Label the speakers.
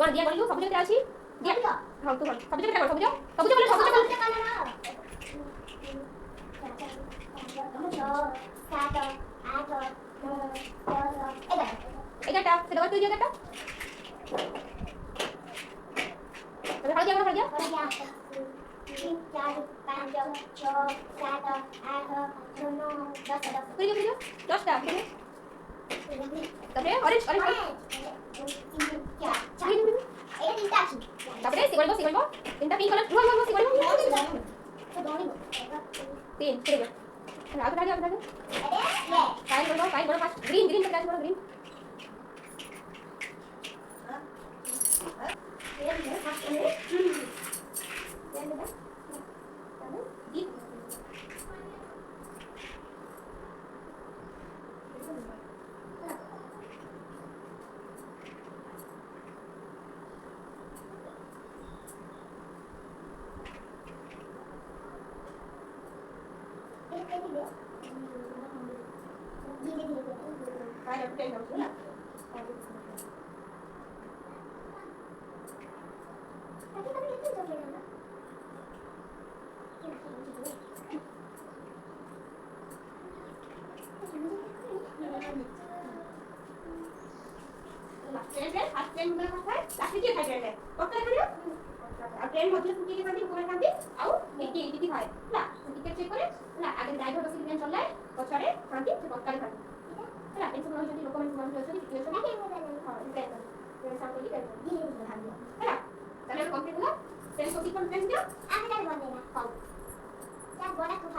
Speaker 1: বল দিয়া বলিলু সবুজ কেটে আছে দিয়া হ্যাঁ তো বল সবুজ কেটে বল সবুজ সবুজ বল সবুজ কালার না 7 8 11টা সেটা বল তুই যে একটা তাহলে হাল দিয়া হাল দিয়া 3 4 5 6 7 8 9 10 তুই যে 10টা তারপরে অরেঞ্জ অরেঞ্জ এটা তিনটা আছে তারপরে সিগল তিনটা পিঙ্ক কালার ওয়া সিগল তিন ঠিক আছে আগে আগে আগে ফাইন বড় পাঁচ গ্রিন গ্রিন কালার বড় গ্রিন ट्रेन मध्य सुकी के साथी कोमे कांदी आउ एटी एटी फाय ना टिकट चेक करे ना आगे ड्राइवर बसी ट्रेन चलाए पछरे कांदी से पक्का कांदी ठीक है ना पेंशन होई जदी डॉक्यूमेंट मान होई जदी सिचुएशन हां ट्रेन ट्रेन सामने की कर ये भाग दिया है ना चलो कंप्लीट हुआ ट्रेन को सीक्वेंस दिया आगे जाके बंद देना हां चार बड़ा को